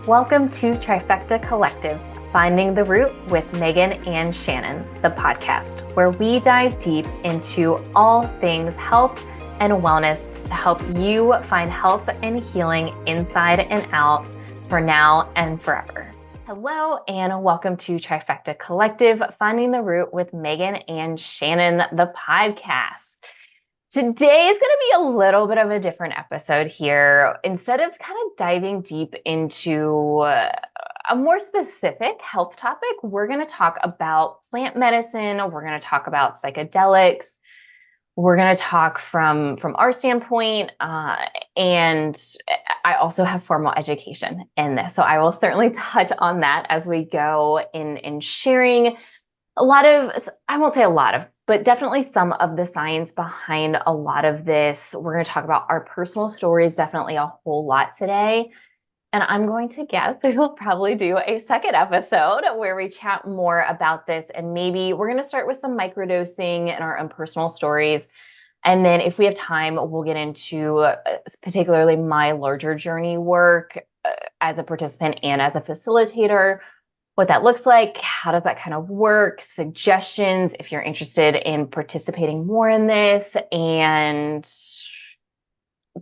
Welcome to Trifecta Collective, Finding the Root with Megan and Shannon, the podcast, where we dive deep into all things health and wellness to help you find health and healing inside and out for now and forever. Hello, and welcome to Trifecta Collective, Finding the Root with Megan and Shannon, the podcast. Today is going to be a little bit of a different episode here. Instead of kind of diving deep into a more specific health topic, we're going to talk about plant medicine. We're going to talk about psychedelics. We're going to talk from our standpoint, and I also have formal education in this. So I will certainly touch on that as we go in sharing a lot of, I won't say a lot of, but definitely some of the science behind a lot of this. We're going to talk about our personal stories, definitely a whole lot today. And I'm going to guess we will probably do a second episode where we chat more about this. And maybe we're going to start with some microdosing and our own personal stories. And then if we have time, we'll get into particularly my larger journey work as a participant and as a facilitator, what that looks like, how does that kind of work, suggestions if you're interested in participating more in this, and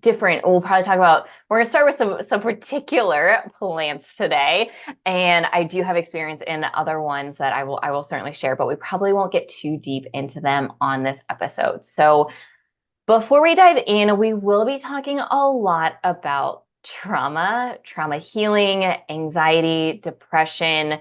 we'll probably talk about, we're going to start with some particular plants today, and I do have experience in other ones that I will certainly share, but we probably won't get too deep into them on this episode. So before we dive in, we will be talking a lot about trauma healing, anxiety, depression.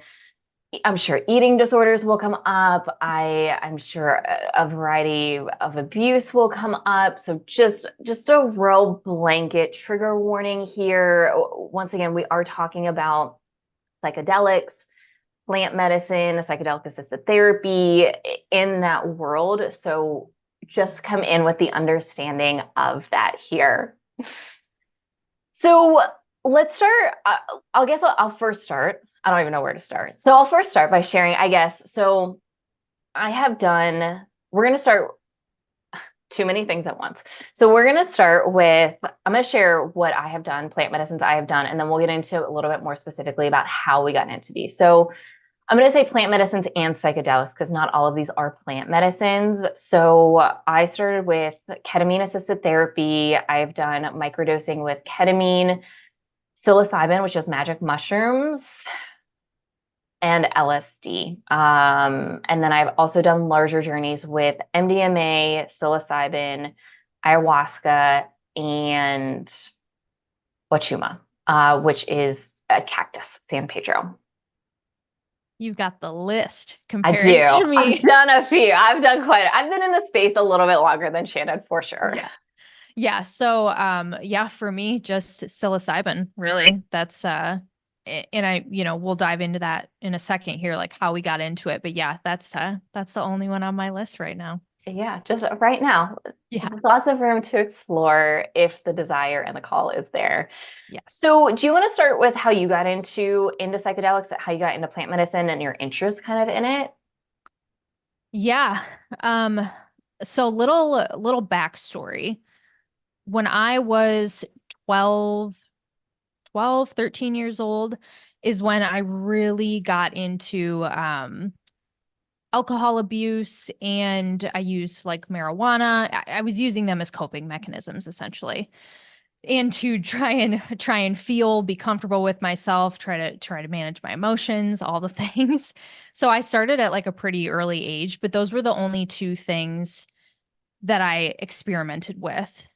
I'm sure eating disorders will come up. I'm sure a variety of abuse will come up. So just a real blanket trigger warning here. Once again, we are talking about psychedelics, plant medicine, psychedelic assisted therapy in that world. So just come in with the understanding of that here. So let's start. I'll first start. I don't even know where to start. So I'll first start by sharing, I guess. So we're going to start too many things at once. So we're going to start with, I'm going to share what I have done, plant medicines I have done, and then we'll get into a little bit more specifically about how we got into these. So I'm going to say plant medicines and psychedelics because not all of these are plant medicines. So I started with ketamine assisted therapy. I've done microdosing with ketamine, psilocybin, which is magic mushrooms, and LSD. And then I've also done larger journeys with MDMA, psilocybin, ayahuasca, and wachuma, which is a cactus, San Pedro. You've got the list I compared do. to me. I've done a few. I've been in the space a little bit longer than Shannon, for sure. Yeah. So, for me, just psilocybin, really. That's, and we'll dive into that in a second here, like how we got into it. But yeah, that's the only one on my list right now. Yeah, just right now. Yeah. There's lots of room to explore if the desire and the call is there. Yes. So do you want to start with how you got into psychedelics, how you got into plant medicine and your interest kind of in it? Yeah. So little backstory. When I was 13 years old is when I really got into alcohol abuse, and I used like marijuana. I was using them as coping mechanisms essentially. And to try and be comfortable with myself, try to manage my emotions, all the things. So I started at like a pretty early age, but those were the only two things that I experimented with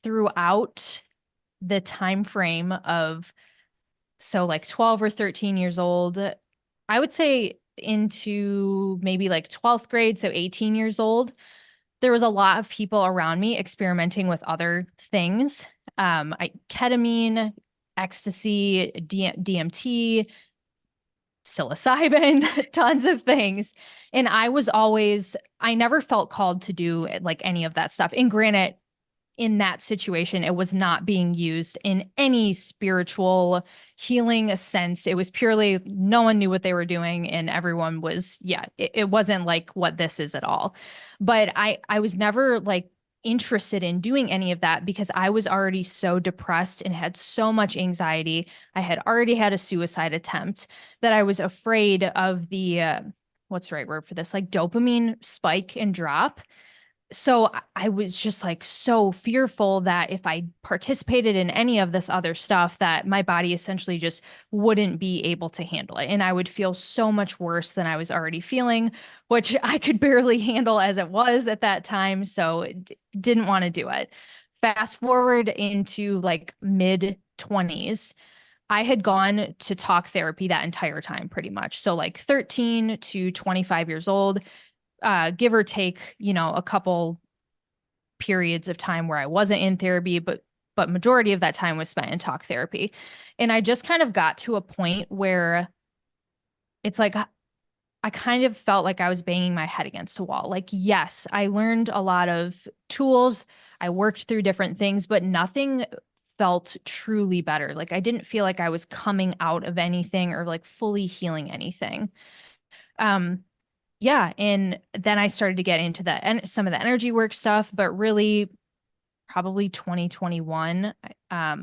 throughout the time frame of, so like 12 or 13 years old. I would say into maybe like 12th grade, so 18 years old, there was a lot of people around me experimenting with other things. Ketamine, ecstasy, DMT, psilocybin, tons of things. And I never felt called to do like any of that stuff. And granted, in that situation, it was not being used in any spiritual healing sense. It was purely, no one knew what they were doing, and everyone was, it wasn't like what this is at all. But I was never like interested in doing any of that because I was already so depressed and had so much anxiety. I had already had a suicide attempt that I was afraid of the what's the right word for this? Like dopamine spike and drop. So I was just like so fearful that if I participated in any of this other stuff, that my body essentially just wouldn't be able to handle it. And I would feel so much worse than I was already feeling, which I could barely handle as it was at that time. So didn't want to do it. Fast forward into like mid 20s. I had gone to talk therapy that entire time, pretty much. So, like 13 to 25 years old, give or take, a couple periods of time where I wasn't in therapy, but majority of that time was spent in talk therapy. And I just kind of got to a point where it's like I kind of felt like I was banging my head against a wall. Like, yes, I learned a lot of tools, I worked through different things, but nothing felt truly better. Like I didn't feel like I was coming out of anything or like fully healing anything. Um, yeah, and then I started to get into the and some of the energy work stuff, but really probably 2021. I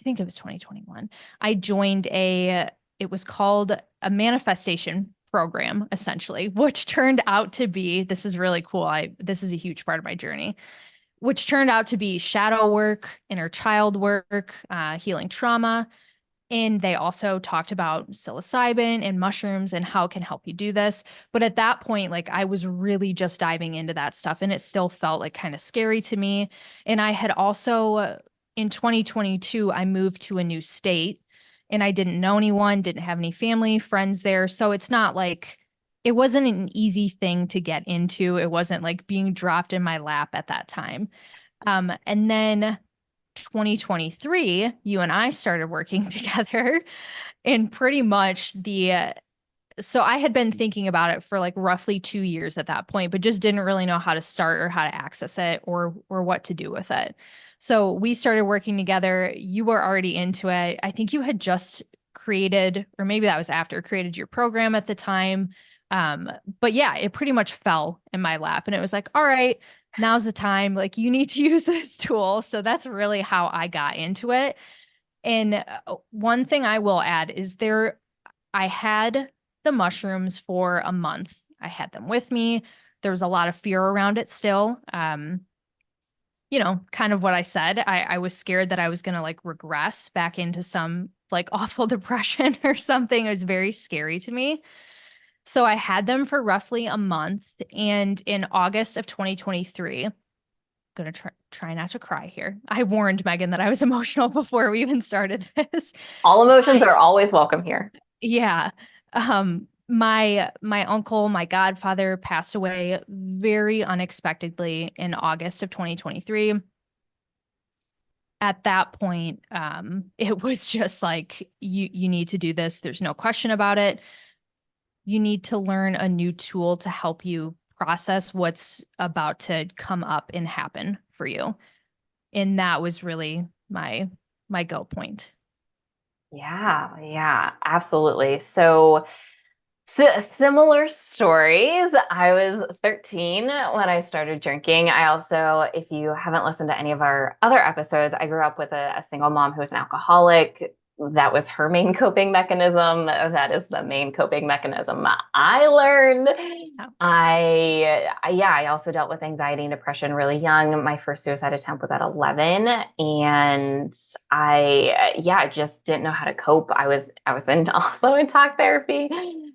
think it was 2021. I joined it was called a manifestation program, essentially, which turned out to be, this is really cool. This is a huge part of my journey, which turned out to be shadow work, inner child work, healing trauma. And they also talked about psilocybin and mushrooms and how it can help you do this. But at that point, like I was really just diving into that stuff and it still felt like kind of scary to me. And I had also, in 2022, I moved to a new state and I didn't know anyone, didn't have any family, friends there. So it's not like it wasn't an easy thing to get into. It wasn't like being dropped in my lap at that time. And then 2023, you and I started working together and pretty much so I had been thinking about it for like roughly 2 years at that point, but just didn't really know how to start or how to access it or what to do with it. So we started working together. You were already into it. I think you had just created, or maybe that was after, created your program at the time. But yeah, it pretty much fell in my lap and it was like, all right, now's the time. Like you need to use this tool. So that's really how I got into it. And one thing I will add is I had the mushrooms for a month. I had them with me. There was a lot of fear around it still. Kind of what I said. I was scared that I was going to like regress back into some like awful depression or something. It was very scary to me. So I had them for roughly a month. And in August of 2023, gonna try not to cry here. I warned Megan that I was emotional before we even started this. All emotions are always welcome here. Yeah. My uncle, my godfather passed away very unexpectedly in August of 2023. At that point, it was just like you need to do this. There's no question about it. You need to learn a new tool to help you process what's about to come up and happen for you. And that was really my go point. Yeah, absolutely. So, similar stories. I was 13 when I started drinking. I also, if you haven't listened to any of our other episodes, I grew up with a single mom who was an alcoholic. That was her main coping mechanism. That is the main coping mechanism I learned. I also dealt with anxiety and depression really young. My first suicide attempt was at 11, and I just didn't know how to cope. I was also in talk therapy.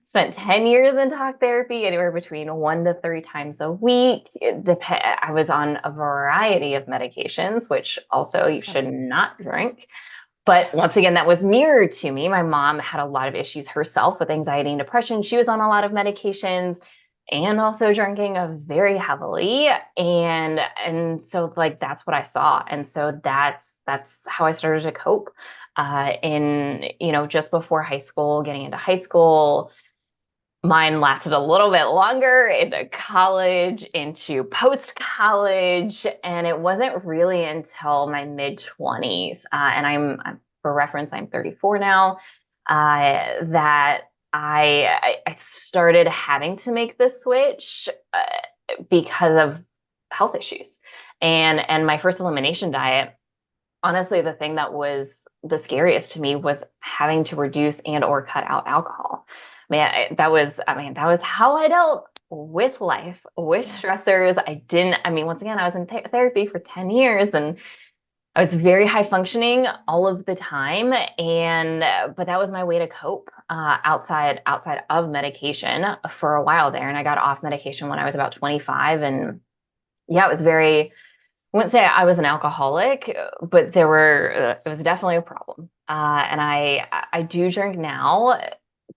Spent 10 years in talk therapy, anywhere between 1 to 3 times a week. I was on a variety of medications, which also you should not drink. But once again, that was mirrored to me. My mom had a lot of issues herself with anxiety and depression. She was on a lot of medications and also drinking very heavily. And so like that's what I saw. And so that's how I started to cope. Just before high school, getting into high school. Mine lasted a little bit longer into college, into post college, and it wasn't really until my mid 20s. And for reference, I'm 34 now, that I started having to make the switch because of health issues. And my first elimination diet, honestly, the thing that was the scariest to me was having to reduce and or cut out alcohol. That was how I dealt with life, with stressors. Once again, I was in therapy for 10 years and I was very high functioning all of the time. But that was my way to cope outside of medication for a while there. And I got off medication when I was about 25. And yeah, it was very, I wouldn't say I was an alcoholic, but it was definitely a problem. And I do drink now,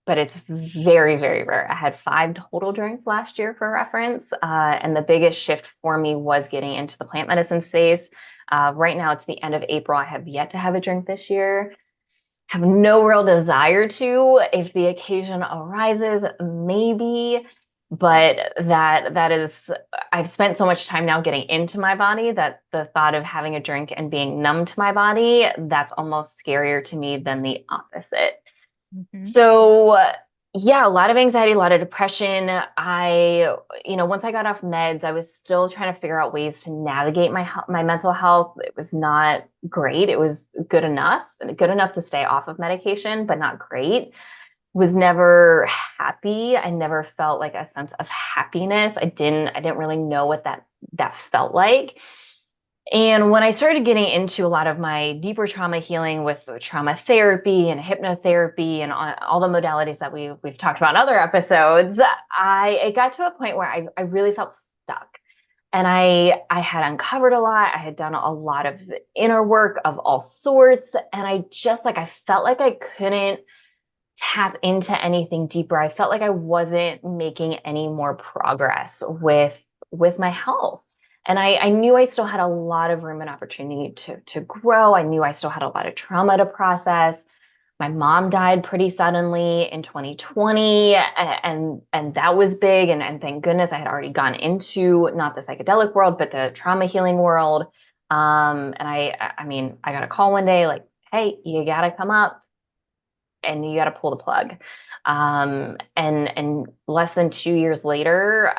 but it's very, very rare. I had 5 total drinks last year for reference. And the biggest shift for me was getting into the plant medicine space. Right now it's the end of April. I have yet to have a drink this year. Have no real desire to. If the occasion arises, maybe, but that is, I've spent so much time now getting into my body that the thought of having a drink and being numb to my body, that's almost scarier to me than the opposite. Mhm. So yeah, a lot of anxiety, a lot of depression. Once I got off meds, I was still trying to figure out ways to navigate my mental health. It was not great. It was good enough to stay off of medication, but not great. Was never happy. I never felt like a sense of happiness. I didn't really know what that felt like. And when I started getting into a lot of my deeper trauma healing with trauma therapy and hypnotherapy and all the modalities that we've talked about in other episodes, it got to a point where I really felt stuck. And I had uncovered a lot. I had done a lot of inner work of all sorts. And I felt like I couldn't tap into anything deeper. I felt like I wasn't making any more progress with my health. And I knew I still had a lot of room and opportunity to grow. I knew I still had a lot of trauma to process. My mom died pretty suddenly in 2020, and that was big. And thank goodness I had already gone into not the psychedelic world, but the trauma healing world. And I got a call one day like, hey, you gotta come up and you got to pull the plug. And less than 2 years later,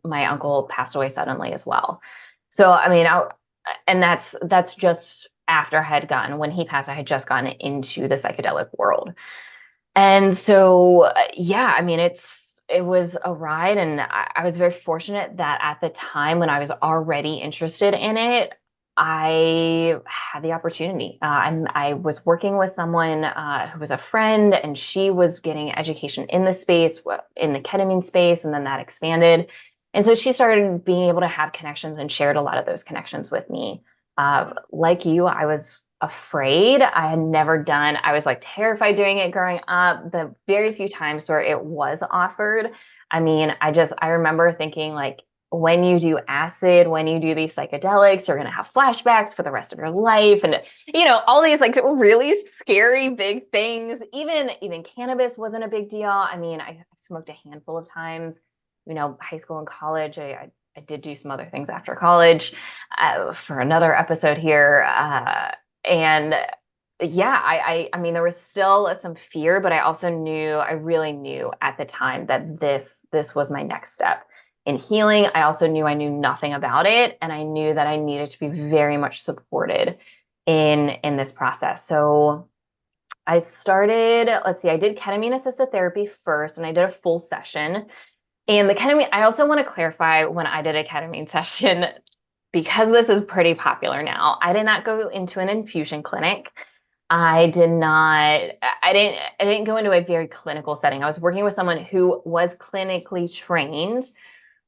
my uncle passed away suddenly as well. So and that's just after I had gotten when he passed, I had just gotten into the psychedelic world, and so yeah, it was a ride, and I was very fortunate that at the time when I was already interested in it, I had the opportunity. I was working with someone who was a friend, and she was getting education in the space, in the ketamine space, and then that expanded. And so she started being able to have connections and shared a lot of those connections with me. Like you, I was afraid. I was like terrified doing it growing up. The very few times where it was offered, I remember thinking like, when you do acid, when you do these psychedelics, you're going to have flashbacks for the rest of your life. And, all these like really scary big things. Even cannabis wasn't a big deal. I smoked a handful of times, high school and college. I did do some other things after college for another episode here. And yeah, there was still some fear, but I really knew at the time that this was my next step in healing. I also knew I knew nothing about it, and I knew that I needed to be very much supported in this process. So I started, I did ketamine assisted therapy first, and I did a full session. And the ketamine, I also want to clarify when I did a ketamine session, because this is pretty popular now, I did not go into an infusion clinic. I didn't go into a very clinical setting. I was working with someone who was clinically trained,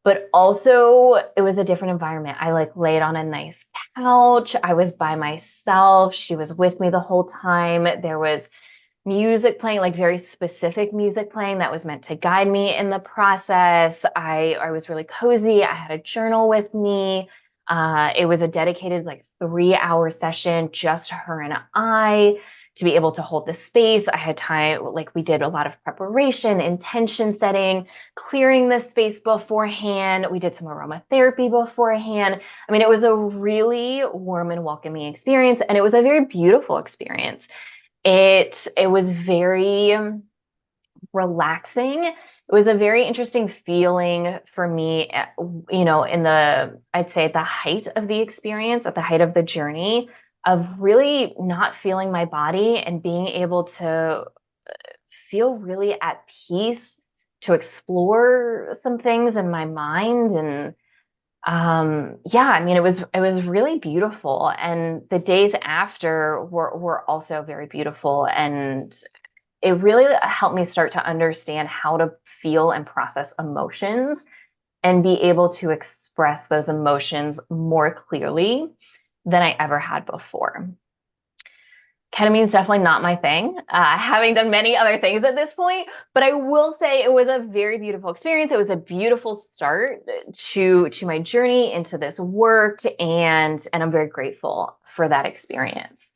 but also it was a different environment. I like laid on a nice couch. I was by myself. She was with me the whole time. There was music playing, like very specific music playing that was meant to guide me in the process. I was really cozy. I had a journal with me. It was a dedicated like 3-hour session, just her and I, to be able to hold the space. I had time, like we did a lot of preparation, intention setting, clearing the space beforehand. We did some aromatherapy beforehand. It was a really warm and welcoming experience, and it was a very beautiful experience. It was very relaxing. It was a very interesting feeling for me, in I'd say at the height of the experience, at the height of the journey, of really not feeling my body and being able to feel really at peace, to explore some things in my mind. And yeah, I mean, it was really beautiful. And the days after were also very beautiful. And it really helped me start to understand how to feel and process emotions and be able to express those emotions more clearly than I ever had before. Ketamine is definitely not my thing, having done many other things at this point, but I will say it was a very beautiful experience. It was a beautiful start to my journey into this work, and I'm very grateful for that experience.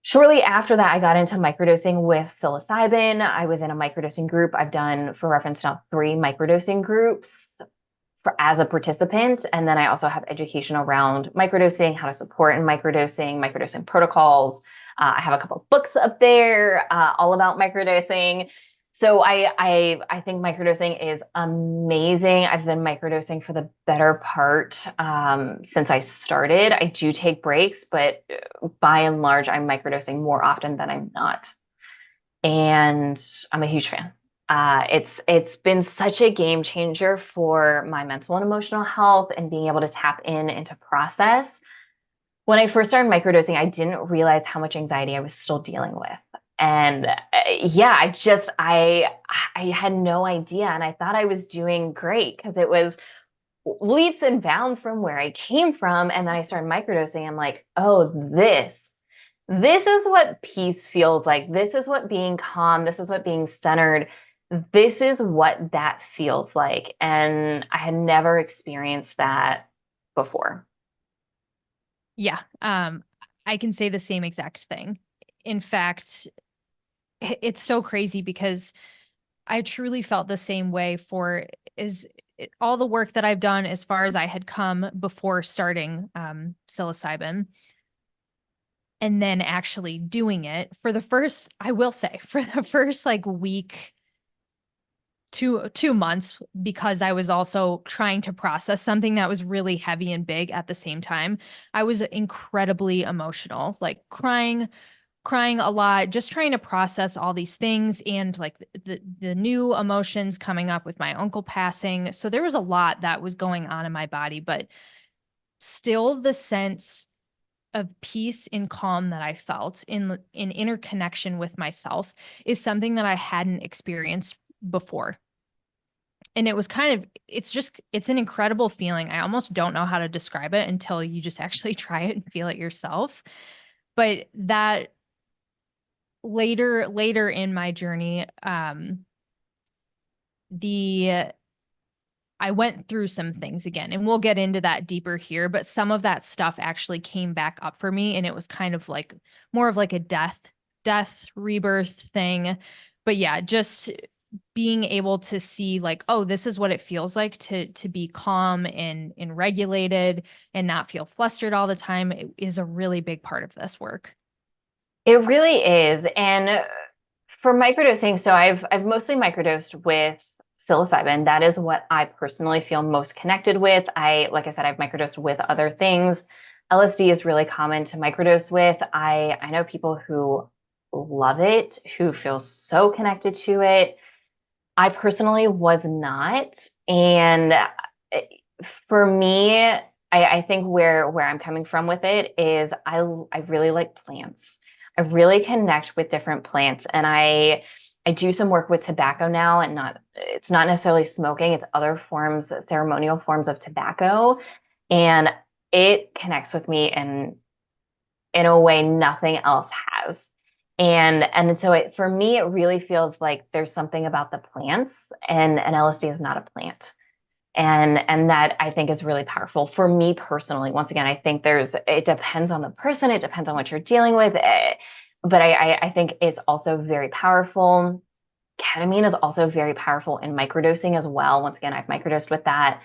Shortly after that, I got into microdosing with psilocybin. I was in a microdosing group. I've done, for reference now, 3 microdosing groups as a participant. And then I also have education around microdosing, how to support in microdosing protocols. I have a couple of books up there all about microdosing. So I think microdosing is amazing. I've been microdosing for the better part since I started. I do take breaks, but by and large, I'm microdosing more often than I'm not. And I'm a huge fan. It's been such a game changer for my mental and emotional health and being able to tap into process. When I first started microdosing, I didn't realize how much anxiety I was still dealing with. And yeah, I had no idea. And I thought I was doing great because it was leaps and bounds from where I came from. And then I started microdosing. I'm like, oh, this is what peace feels like. This is what being calm, this is what being centered, this is what that feels like. And I had never experienced that before. Yeah. I can say the same exact thing. In fact, it's so crazy because I truly felt the same way for is all the work that I've done as far as I had come before starting psilocybin, and then actually doing it for the first, I will say, for the first like week, 2 months, because I was also trying to process something that was really heavy and big at the same time. I was incredibly emotional, like crying a lot, just trying to process all these things and like the new emotions coming up with my uncle passing. So there was a lot that was going on in my body, but still the sense of peace and calm that I felt in interconnection with myself is something that I hadn't experienced before. And it was it's an incredible feeling. I almost don't know how to describe it until you just actually try it and feel it yourself. But that later in my journey, the I went through some things again, and we'll get into that deeper here, but some of that stuff actually came back up for me, and it was kind of like more of like a death rebirth thing. But yeah, just being able to see like, oh, this is what it feels like to be calm and regulated and not feel flustered all the time is a really big part of this work. It really is. And for microdosing, so I've mostly microdosed with psilocybin. That is what I personally feel most connected with. Like I said, I've microdosed with other things. LSD is really common to microdose with. I know people who love it, who feel so connected to it. I personally was not. And for me, I think where I'm coming from with it is I really like plants. I really connect with different plants, and I do some work with tobacco now, and it's not necessarily smoking, it's other forms, ceremonial forms of tobacco, and it connects with me in a way nothing else has. And so for me, it really feels like there's something about the plants, and LSD is not a plant. And that I think is really powerful for me personally. Once again, I think it depends on the person, it depends on what you're dealing with. But I think it's also very powerful. Ketamine is also very powerful in microdosing as well. Once again, I've microdosed with that.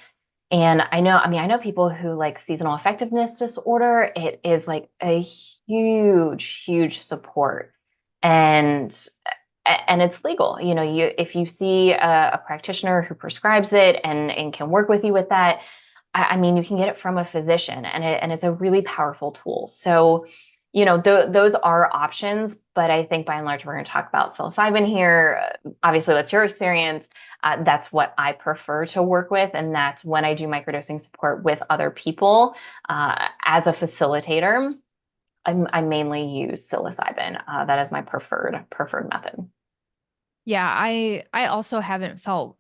And I know people who like seasonal effectiveness disorder. It is like a huge, huge support. And and it's legal. If you see a practitioner who prescribes it and can work with you with that, I mean, you can get it from a physician, and it's a really powerful tool. So, those are options, but I think by and large, we're going to talk about psilocybin here. Obviously, that's your experience. That's what I prefer to work with, and that's when I do microdosing support with other people. As a facilitator, I mainly use psilocybin. That is my preferred method. Yeah, I also haven't felt,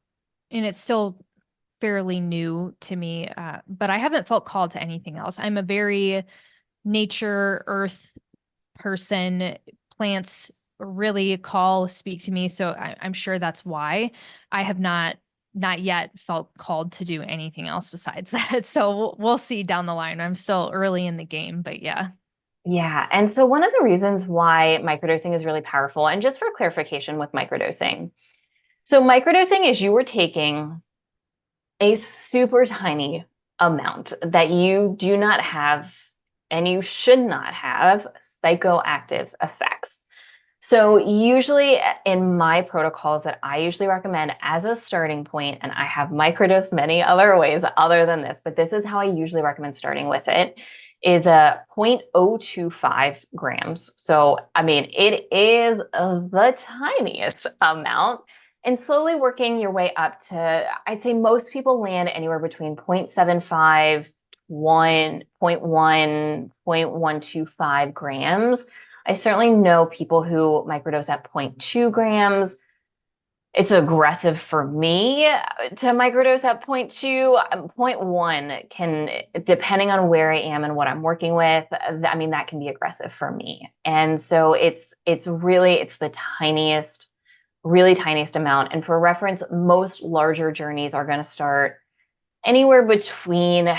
and it's still fairly new to me, but I haven't felt called to anything else. I'm a very nature, earth person. Plants really speak to me. So I'm sure that's why I have not yet felt called to do anything else besides that. So we'll see down the line. I'm still early in the game, but yeah. Yeah. And so one of the reasons why microdosing is really powerful, and just for clarification with microdosing, so microdosing is you were taking a super tiny amount that you do not have and you should not have psychoactive effects. So usually in my protocols that I usually recommend as a starting point, and I have microdosed many other ways other than this, but this is how I usually recommend starting with it, is a 0.025 grams. So, I mean, it is the tiniest amount, and slowly working your way up to, I'd say most people land anywhere between 0.75, 1, 0.1, 0.125 grams. I certainly know people who microdose at 0.2 grams. It's aggressive for me to microdose at 0.2. 0.1 can, depending on where I am and what I'm working with, I mean, that can be aggressive for me. And so it's really, it's the tiniest, really tiniest amount. And for reference, most larger journeys are going to start anywhere between,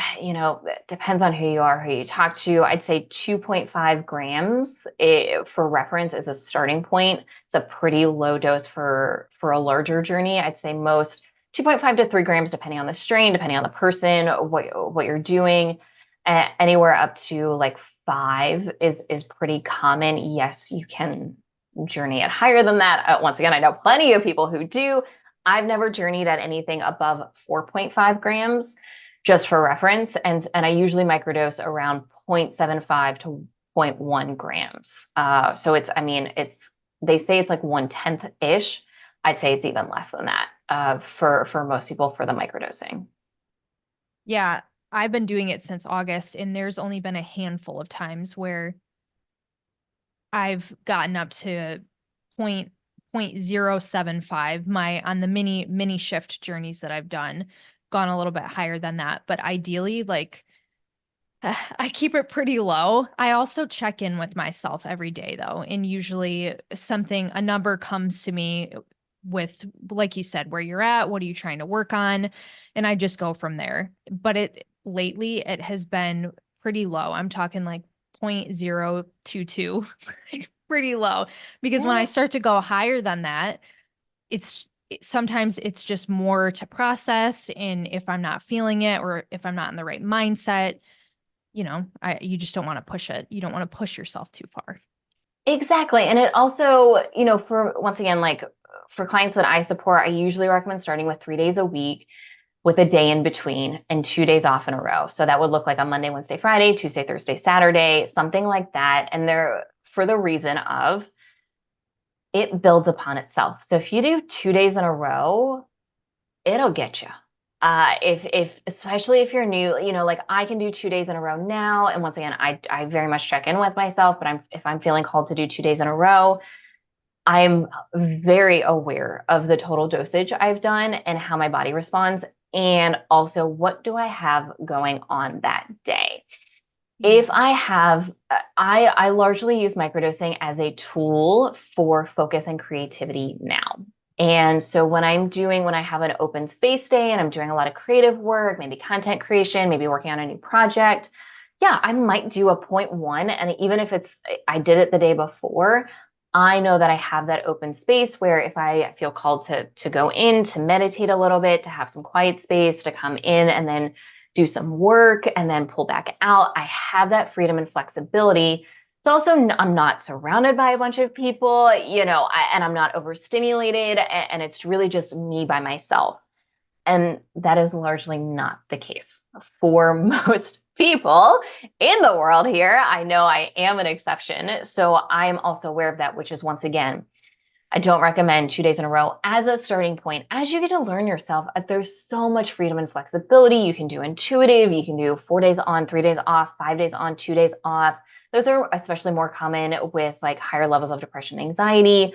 depends on who you are, who you talk to. I'd say 2.5 grams for reference is a starting point. It's a pretty low dose for a larger journey. I'd say most 2.5 to 3 grams, depending on the strain, depending on the person, what you're doing. Anywhere up to like 5 is pretty common. Yes, you can journey at higher than that. Once again, I know plenty of people who do. I've never journeyed at anything above 4.5 grams, just for reference. And I usually microdose around 0.75 to zero point 0.1 grams. So they say it's like 1/10 ish. I'd say it's even less than that for most people for the microdosing. Yeah, I've been doing it since August, and there's only been a handful of times where I've gotten up to point 0.075 my on the mini shift journeys that I've done, gone a little bit higher than that. But ideally, like I keep it pretty low. I also check in with myself every day though, and usually a number comes to me with, like you said, where you're at, what are you trying to work on, and I just go from there. But lately it has been pretty low. I'm talking like 0.022, pretty low, because when I Yeah. start to go higher than that, sometimes it's just more to process, and if I'm not feeling it or if I'm not in the right mindset, you just don't want to push it. You don't want to push yourself too far. Exactly. And it also, for once again, like for clients that I support, I usually recommend starting with 3 days a week with a day in between and 2 days off in a row. So that would look like a Monday, Wednesday, Friday, Tuesday, Thursday, Saturday, something like that. And they're for the reason of it builds upon itself. So if you do 2 days in a row, it'll get you. If especially if you're new, like I can do 2 days in a row now. And once again, I very much check in with myself, but if I'm feeling called to do 2 days in a row, I'm very aware of the total dosage I've done and how my body responds. And also, what do I have going on that day? If Yeah. I have, I largely use microdosing as a tool for focus and creativity now. And so when I have an open space day and I'm doing a lot of creative work, maybe content creation, maybe working on a new project, yeah, I might do a 0.1. And even if I did it the day before, I know that I have that open space where if I feel called to go in, to meditate a little bit, to have some quiet space, to come in and then do some work and then pull back out, I have that freedom and flexibility It's also, I'm not surrounded by a bunch of people, and I'm not overstimulated, and it's really just me by myself. And that is largely not the case for most people in the world here. I know I am an exception. So I'm also aware of that, which is once again, I don't recommend 2 days in a row as a starting point. As you get to learn yourself, there's so much freedom and flexibility. You can do intuitive, you can do 4 days on, 3 days off, 5 days on, 2 days off. Those are especially more common with like higher levels of depression, anxiety,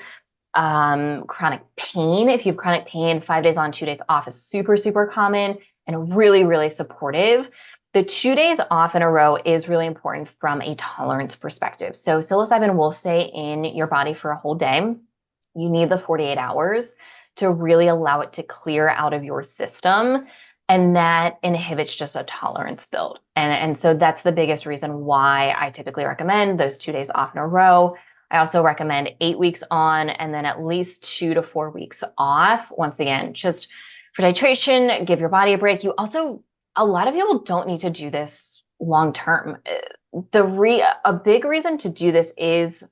chronic pain. If you have chronic pain, 5 days on, 2 days off is super, super common and really, really supportive. The 2 days off in a row is really important from a tolerance perspective. So psilocybin will stay in your body for a whole day. You need the 48 hours to really allow it to clear out of your system. And that inhibits just a tolerance build. And so that's the biggest reason why I typically recommend those 2 days off in a row. I also recommend 8 weeks on and then at least 2 to 4 weeks off. Once again, just for titration, give your body a break. A lot of people don't need to do this long term. A big reason to do this is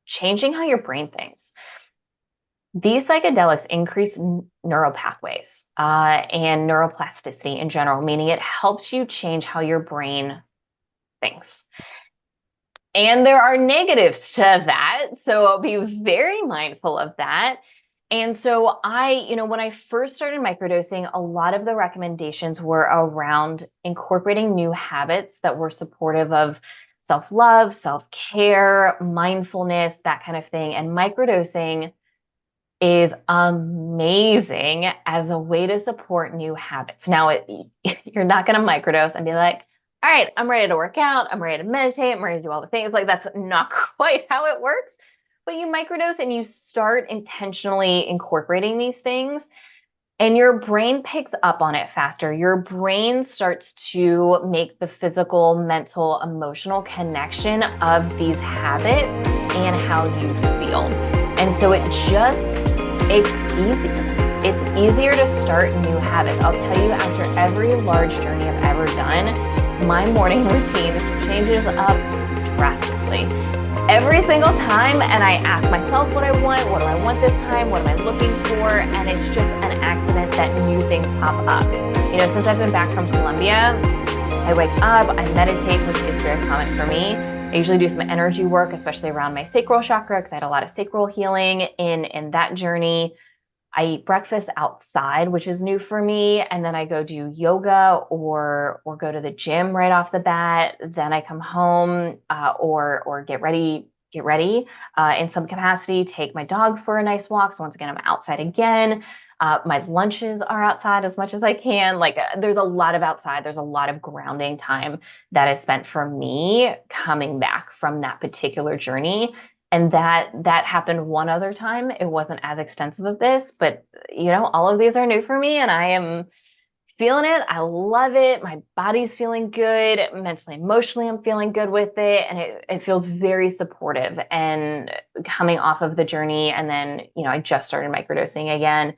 changing how your brain thinks. These psychedelics increase neural pathways and neuroplasticity in general, meaning it helps you change how your brain thinks. And there are negatives to that. So I'll be very mindful of that. And so when I first started microdosing, a lot of the recommendations were around incorporating new habits that were supportive of self-love, self-care, mindfulness, that kind of thing. And microdosing is amazing as a way to support new habits. Now, you're not going to microdose and be like, all right, I'm ready to work out, I'm ready to meditate, I'm ready to do all the things. Like, that's not quite how it works. But you microdose and you start intentionally incorporating these things, and your brain picks up on it faster. Your brain starts to make the physical, mental, emotional connection of these habits and how you feel. And so it's easier. It's easier to start new habits. I'll tell you, after every large journey I've ever done, my morning routine changes up drastically every single time. And I ask myself what I do I want this time? What am I looking for? And it's just an accident that new things pop up. Since I've been back from Colombia, I wake up, I meditate, which is very common for me. I usually do some energy work, especially around my sacral chakra, because I had a lot of sacral healing in that journey. I eat breakfast outside, which is new for me. And then I go do yoga or go to the gym right off the bat. Then I come home or get ready in some capacity, take my dog for a nice walk. So once again, I'm outside again. My lunches are outside as much as I can. There's a lot of outside. There's a lot of grounding time that is spent for me coming back from that particular journey. And that happened one other time. It wasn't as extensive of this, but all of these are new for me and I am feeling it. I love it. My body's feeling good. Mentally, emotionally, I'm feeling good with it. And it feels very supportive. And coming off of the journey, and then, I just started microdosing again.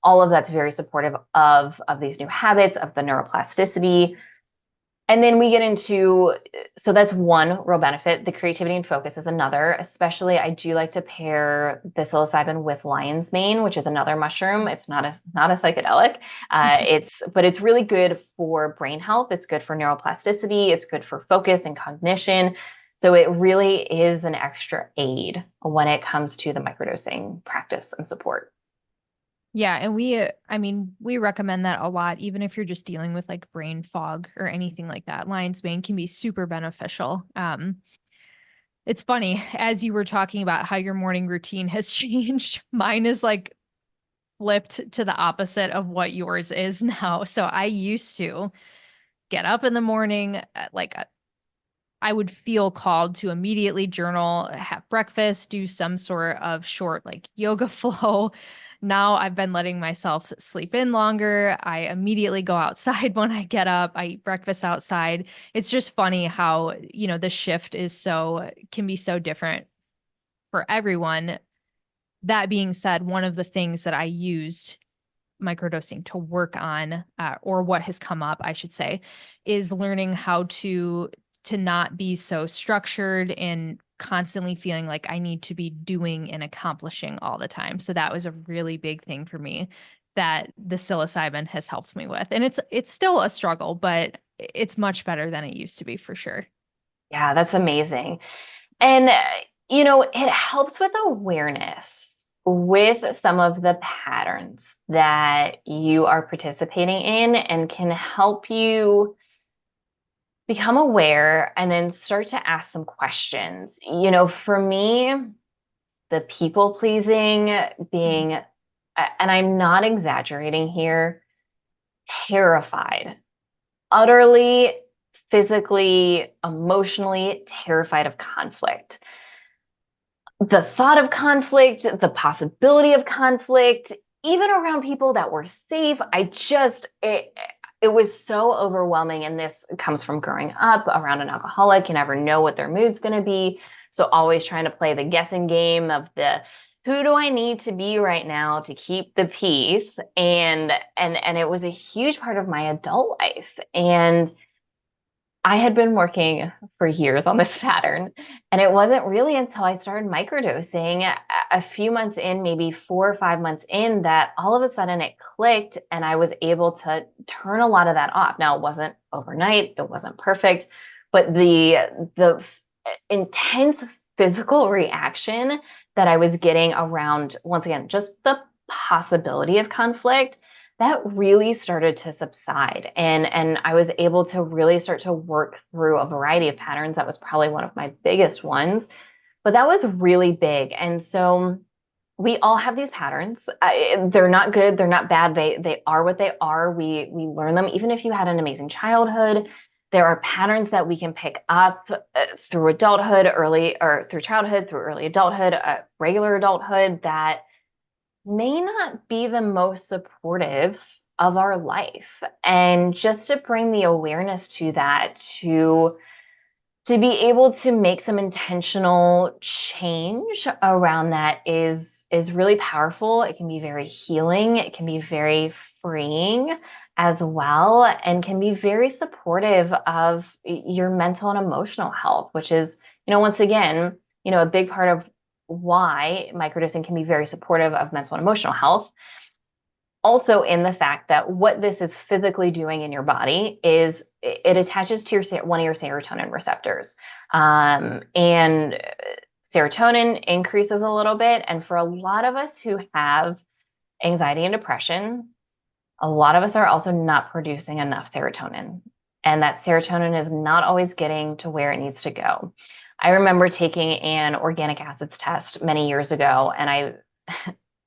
All of that's very supportive of these new habits, of the neuroplasticity. And then we get into, so that's one real benefit. The creativity and focus is another. Especially, I do like to pair the psilocybin with lion's mane, which is another mushroom. It's not a psychedelic. But it's really good for brain health. It's good for neuroplasticity. It's good for focus and cognition. So it really is an extra aid when it comes to the microdosing practice and support. Yeah. And we recommend that a lot, even if you're just dealing with like brain fog or anything like that. Lion's mane can be super beneficial. It's funny, as you were talking about how your morning routine has changed, mine is like flipped to the opposite of what yours is now. So I used to get up in the morning, I would feel called to immediately journal, have breakfast, do some sort of short like yoga flow. Now I've been letting myself sleep in longer. I immediately go outside when I get up. I eat breakfast outside. It's just funny how, the shift can be so different for everyone. That being said, one of the things that I used microdosing to work on, or what has come up, I should say, is learning how to not be so structured and constantly feeling like I need to be doing and accomplishing all the time. So that was a really big thing for me that the psilocybin has helped me with. And it's still a struggle, but it's much better than it used to be for sure. Yeah, that's amazing. And, it helps with awareness with some of the patterns that you are participating in and can help you become aware and then start to ask some questions. For me, the people pleasing being, and I'm not exaggerating here, terrified, utterly, physically, emotionally terrified of conflict. The thought of conflict, the possibility of conflict, even around people that were safe, it was so overwhelming. And this comes from growing up around an alcoholic. You never know what their mood's going to be. So always trying to play the guessing game of the who do I need to be right now to keep the peace? And it was a huge part of my adult life. And I had been working for years on this pattern, and it wasn't really until I started microdosing a few months in, maybe 4 or 5 months in, that all of a sudden it clicked and I was able to turn a lot of that off. Now, it wasn't overnight, it wasn't perfect, but the intense physical reaction that I was getting around, once again, just the possibility of conflict, that really started to subside, and I was able to really start to work through a variety of patterns. That was probably one of my biggest ones, but that was really big. And so we all have these patterns. They're not good, they're not bad, they are what they are. We learn them. Even if you had an amazing childhood, there are patterns that we can pick up through adulthood, early, or through childhood, through early adulthood, regular adulthood, that may not be the most supportive of our life. And just to bring the awareness to that, to be able to make some intentional change around that is really powerful. It can be very healing, it can be very freeing as well, and can be very supportive of your mental and emotional health, which is, once again, a big part of why microdosing can be very supportive of mental and emotional health. Also, in the fact that what this is physically doing in your body is it attaches to one of your serotonin receptors. And serotonin increases a little bit. And for a lot of us who have anxiety and depression, a lot of us are also not producing enough serotonin. And that serotonin is not always getting to where it needs to go. I remember taking an organic acids test many years ago, and I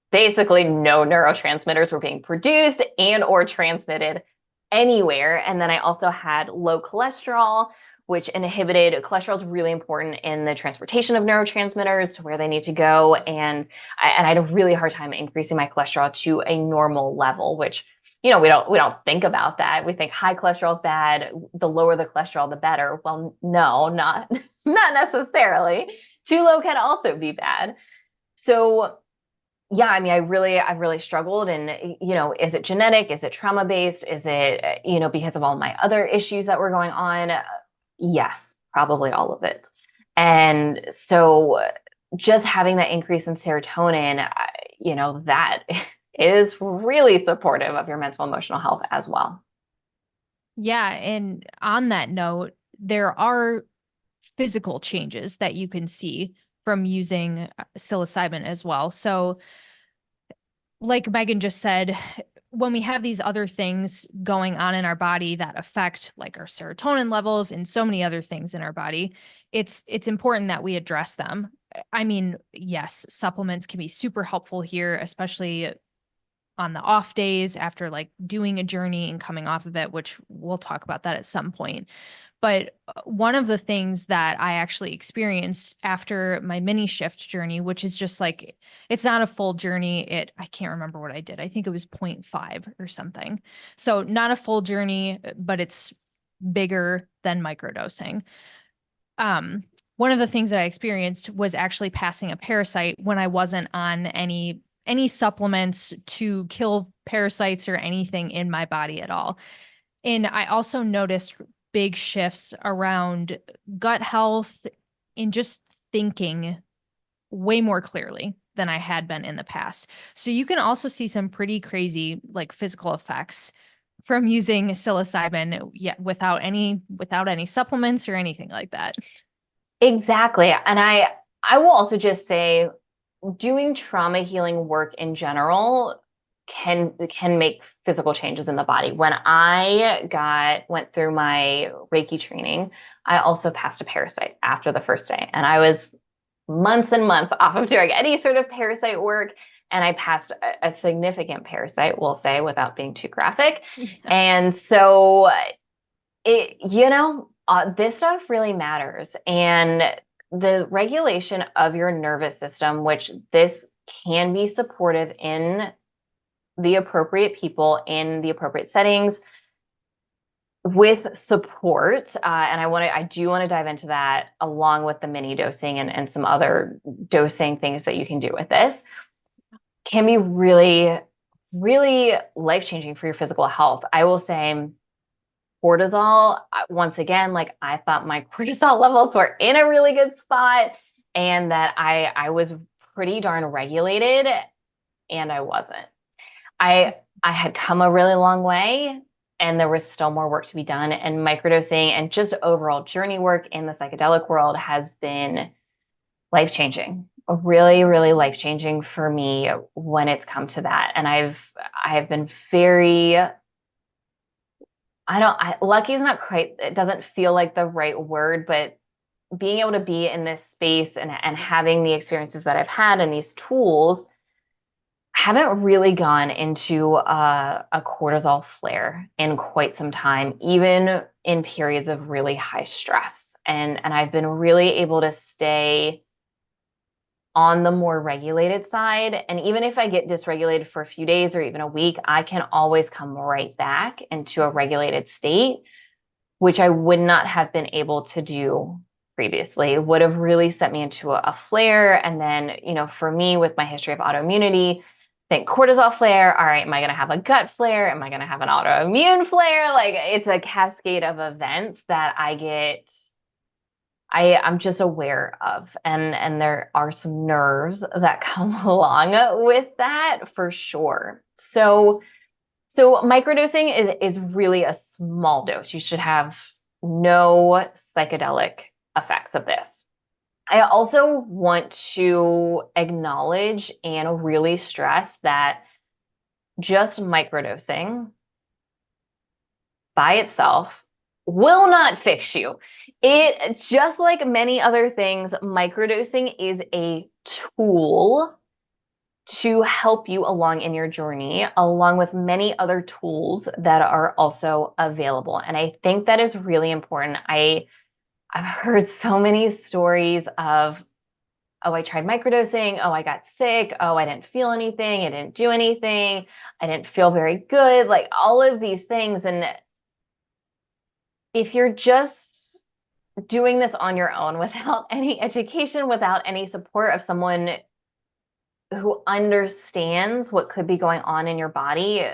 basically no neurotransmitters were being produced and or transmitted anywhere. And then I also had low cholesterol, which inhibited cholesterol is really important in the transportation of neurotransmitters to where they need to go. And I had a really hard time increasing my cholesterol to a normal level, which we don't think about that. We think high cholesterol is bad. The lower the cholesterol, the better. Well, no, not necessarily. Too low can also be bad. So yeah, I mean, I really struggled. And, is it genetic? Is it trauma based? Is it, because of all my other issues that were going on? Yes, probably all of it. And so just having that increase in serotonin, that is really supportive of your mental emotional health as well. Yeah. And on that note, there are physical changes that you can see from using psilocybin as well. So, like Megan just said, when we have these other things going on in our body that affect like our serotonin levels and so many other things in our body, it's important that we address them. I mean, yes, supplements can be super helpful here, especially on the off days after like doing a journey and coming off of it, which we'll talk about that at some point. But one of the things that I actually experienced after my mini shift journey, which is just like, it's not a full journey. I can't remember what I did. I think it was 0.5 or something. So not a full journey, but it's bigger than microdosing. One of the things that I experienced was actually passing a parasite when I wasn't on any supplements to kill parasites or anything in my body at all. And I also noticed big shifts around gut health in just thinking way more clearly than I had been in the past. So you can also see some pretty crazy like physical effects from using psilocybin, yet without any supplements or anything like that. Exactly. And I will also just say doing trauma healing work in general can make physical changes in the body. When I went through my Reiki training, I also passed a parasite after the first day. And I was months and months off of doing any sort of parasite work. And I passed a significant parasite, we'll say, without being too graphic. Yeah. And so this stuff really matters. And the regulation of your nervous system, which this can be supportive in the appropriate people in the appropriate settings with support. And I do want to dive into that along with the mini dosing and some other dosing things that you can do with this can be really, really life changing for your physical health. I will say, cortisol, once again, like I thought my cortisol levels were in a really good spot and that I was pretty darn regulated, and I wasn't. I had come a really long way, and there was still more work to be done, and microdosing and just overall journey work in the psychedelic world has been life changing. Really, really life changing for me when it's come to that. And I have been very, lucky is not quite, it doesn't feel like the right word, but being able to be in this space and having the experiences that I've had and these tools, haven't really gone into a cortisol flare in quite some time, even in periods of really high stress. And I've been really able to stay on the more regulated side. And even if I get dysregulated for a few days or even a week, I can always come right back into a regulated state, which I would not have been able to do previously. It would have really set me into a flare. And then, for me, with my history of autoimmunity, think cortisol flare. All right, am I going to have a gut flare? Am I going to have an autoimmune flare? Like, it's a cascade of events that I'm just aware of. And there are some nerves that come along with that for sure. So microdosing is really a small dose. You should have no psychedelic effects of this. I also want to acknowledge and really stress that just microdosing by itself will not fix you. It, just like many other things, microdosing is a tool to help you along in your journey, along with many other tools that are also available. And I think that is really important. I've heard so many stories of, oh, I tried microdosing. Oh, I got sick. Oh, I didn't feel anything. I didn't do anything. I didn't feel very good. Like all of these things. And if you're just doing this on your own without any education, without any support of someone who understands what could be going on in your body,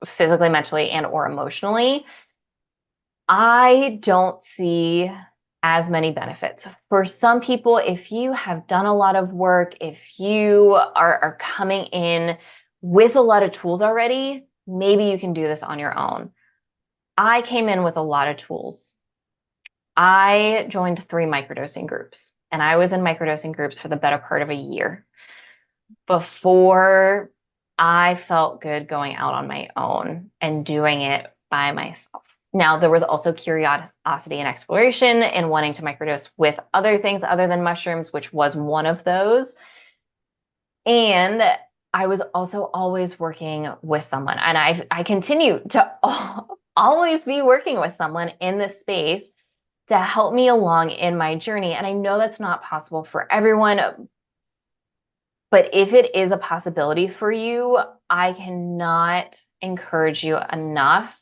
physically, mentally, and or emotionally, I don't see as many benefits. For some people, if you have done a lot of work, if you are coming in with a lot of tools already, maybe you can do this on your own. I came in with a lot of tools. I joined 3 microdosing groups, and I was in microdosing groups for the better part of a year before I felt good going out on my own and doing it by myself. Now, there was also curiosity and exploration and wanting to microdose with other things other than mushrooms, which was one of those. And I was also always working with someone. And I continue to always be working with someone in this space to help me along in my journey. And I know that's not possible for everyone, but if it is a possibility for you, I cannot encourage you enough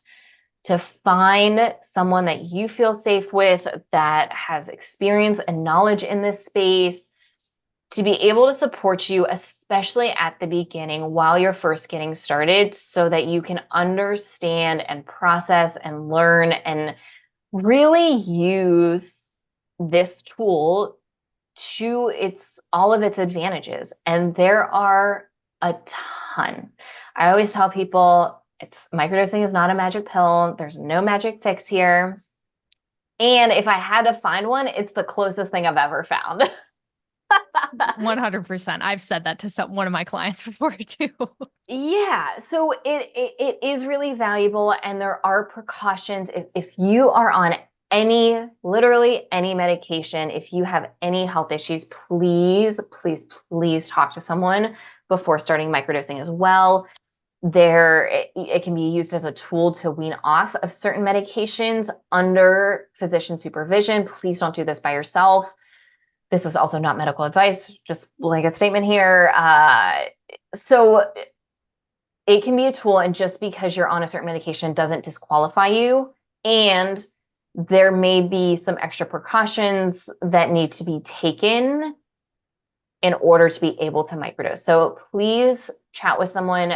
to find someone that you feel safe with, that has experience and knowledge in this space, to be able to support you, especially at the beginning while you're first getting started, so that you can understand and process and learn and really use this tool to all of its advantages. And there are a ton. I always tell people microdosing is not a magic pill. There's no magic fix here. And if I had to find one, it's the closest thing I've ever found. 100%. I've said that to one of my clients before too. Yeah, so it is really valuable, and there are precautions. If you are on literally any medication, if you have any health issues, please, please, please talk to someone before starting microdosing as well. It can be used as a tool to wean off of certain medications under physician supervision. Please don't do this by yourself. This is also not medical advice, just blanket statement here. So it can be a tool, and just because you're on a certain medication doesn't disqualify you. And there may be some extra precautions that need to be taken in order to be able to microdose. So please chat with someone.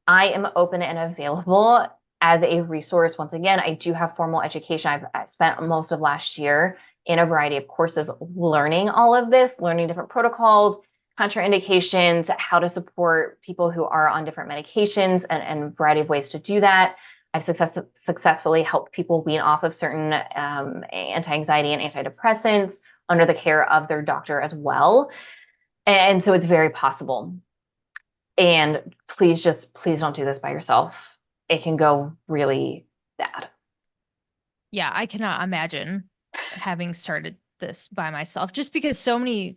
I am open and available as a resource. Once again, I do have formal education. I've spent most of last year in a variety of courses learning all of this, learning different protocols, contraindications, how to support people who are on different medications, and a variety of ways to do that. I've successfully helped people wean off of certain anti-anxiety and antidepressants under the care of their doctor as well. And so it's very possible. And please don't do this by yourself. It can go really bad. Yeah, I cannot imagine having started this by myself, just because so many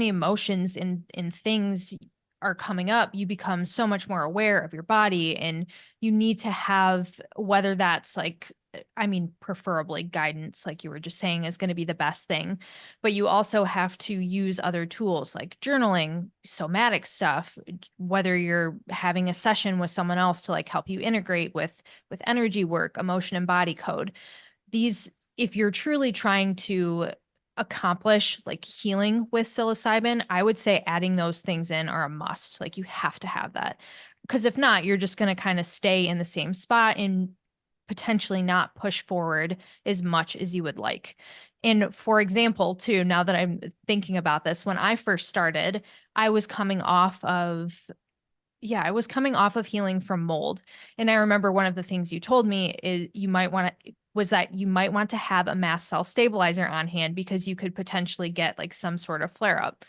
emotions and things are coming up. You become so much more aware of your body, and you need to have, whether that's like, I mean, preferably guidance, like you were just saying, is going to be the best thing. But you also have to use other tools like journaling, somatic stuff, whether you're having a session with someone else to like help you integrate with energy work, emotion and body code. If you're truly trying to accomplish like healing with psilocybin, I would say adding those things in are a must. Like you have to have that, because if not, you're just going to kind of stay in the same spot and potentially not push forward as much as you would like. And for example, too, now that I'm thinking about this, when I first started, I was coming off of healing from mold. And I remember one of the things you told me is that you might want to have a mast cell stabilizer on hand, because you could potentially get like some sort of flare up.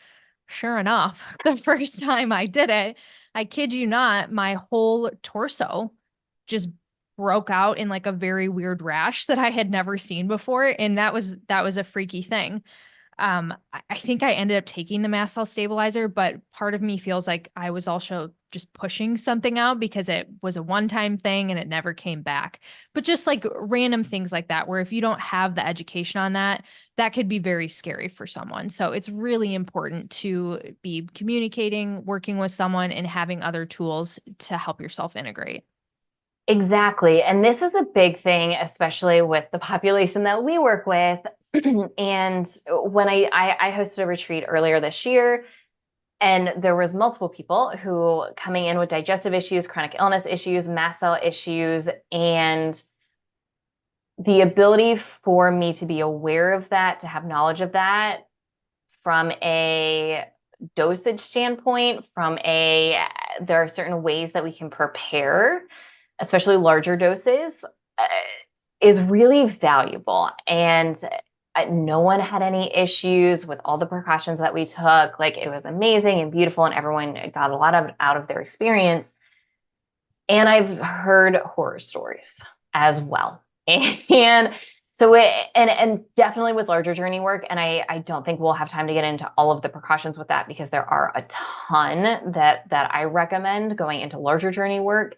Sure enough, the first time I did it, I kid you not, my whole torso just broke out in like a very weird rash that I had never seen before. And that was a freaky thing. I think I ended up taking the mast cell stabilizer, but part of me feels like I was also just pushing something out because it was a one-time thing and it never came back. But just like random things like that, where if you don't have the education on that, that could be very scary for someone. So it's really important to be communicating, working with someone, and having other tools to help yourself integrate. Exactly. And this is a big thing, especially with the population that we work with. And when I hosted a retreat earlier this year, and there was multiple people who coming in with digestive issues, chronic illness issues, mast cell issues, and the ability for me to be aware of that, to have knowledge of that from a dosage standpoint, there are certain ways that we can prepare, especially larger doses, is really valuable. And no one had any issues with all the precautions that we took. Like, it was amazing and beautiful, and everyone got a lot out of their experience. And I've heard horror stories as well. And so and definitely with larger journey work, and I don't think we'll have time to get into all of the precautions with that, because there are a ton that I recommend going into larger journey work.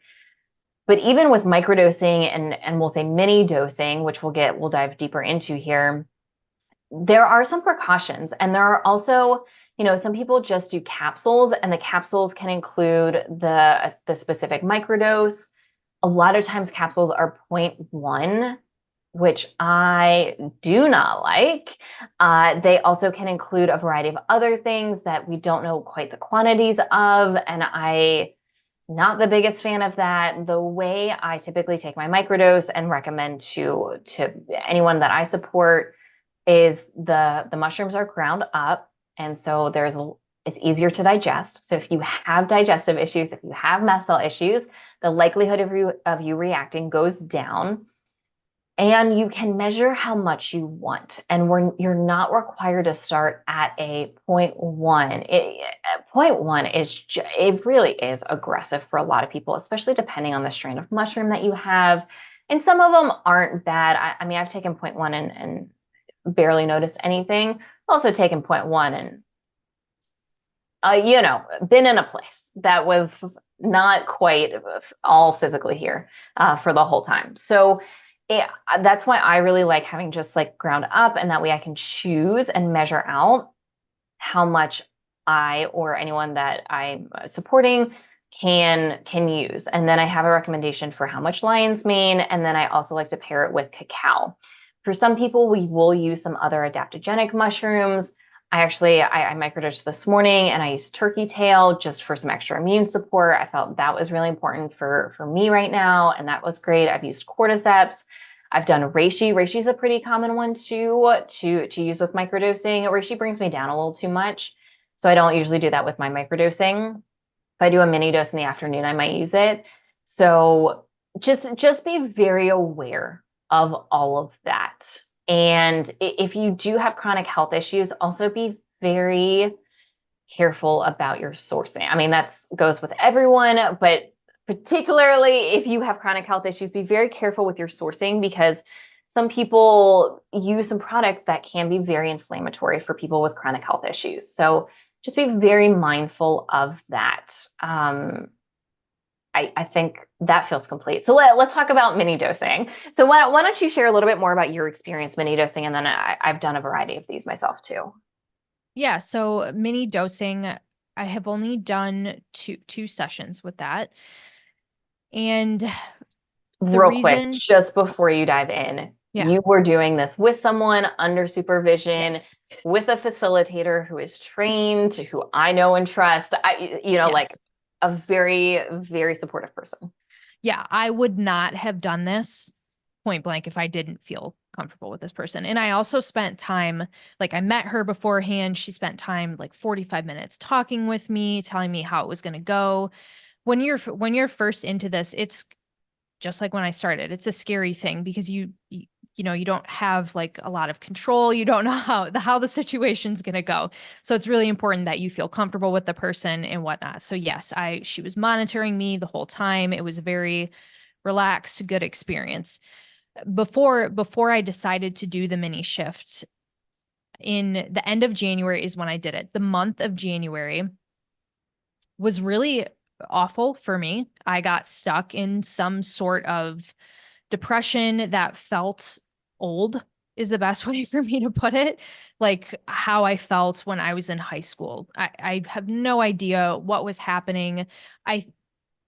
But even with microdosing and we'll say mini dosing, which we'll dive deeper into here, there are some precautions. And there are also, some people just do capsules, and the capsules can include the specific microdose. A lot of times capsules are 0.1, which I do not like. They also can include a variety of other things that we don't know quite the quantities of. And not the biggest fan of that. The way I typically take my microdose and recommend to anyone that I support is the mushrooms are ground up. And so it's easier to digest. So if you have digestive issues, if you have mast cell issues, the likelihood of you reacting goes down. And you can measure how much you want. And you're not required to start at a point one. Point one it really is aggressive for a lot of people, especially depending on the strain of mushroom that you have. And some of them aren't bad. I mean, I've taken point one and barely noticed anything. Also taken point one and been in a place that was not quite all physically here for the whole time. So that's why I really like having just like ground up, and that way I can choose and measure out how much I or anyone that I'm supporting can use. And then I have a recommendation for how much lion's mane, and then I also like to pair it with cacao. For some people, we will use some other adaptogenic mushrooms. I microdosed this morning and I used turkey tail just for some extra immune support. I felt that was really important for me right now, and that was great. I've used cordyceps. I've done reishi. Reishi is a pretty common one too to use with microdosing. Reishi brings me down a little too much, so I don't usually do that with my microdosing. If I do a mini dose in the afternoon, I might use it. So just be very aware of all of that. And if you do have chronic health issues, also be very careful about your sourcing. I mean, that goes with everyone, but particularly if you have chronic health issues, be very careful with your sourcing, because some people use some products that can be very inflammatory for people with chronic health issues. So just be very mindful of that. I think that feels complete. So let's talk about mini dosing. So why don't you share a little bit more about your experience mini dosing, and then I've done a variety of these myself too. Yeah, so mini dosing, I have only done two sessions with that. And Real quick, just before you dive in, you were doing this with someone under supervision, yes, with a facilitator who is trained, who I know and trust. yes. Like a very, very supportive person. Yeah, I would not have done this point blank if I didn't feel comfortable with this person. And I also spent time, like I met her beforehand. She spent time like 45 minutes talking with me, telling me how it was going to go. When you're first into this, it's just like when I started. It's a scary thing because you don't have like a lot of control. You don't know how the situation's going to go. So it's really important that you feel comfortable with the person and whatnot. So yes, she was monitoring me the whole time. It was a very relaxed, good experience. Before I decided to do the mini shift, in the end of January is when I did it. The month of January was really awful for me. I got stuck in some sort of depression that felt old, is the best way for me to put it. Like how I felt when I was in high school. I have no idea what was happening.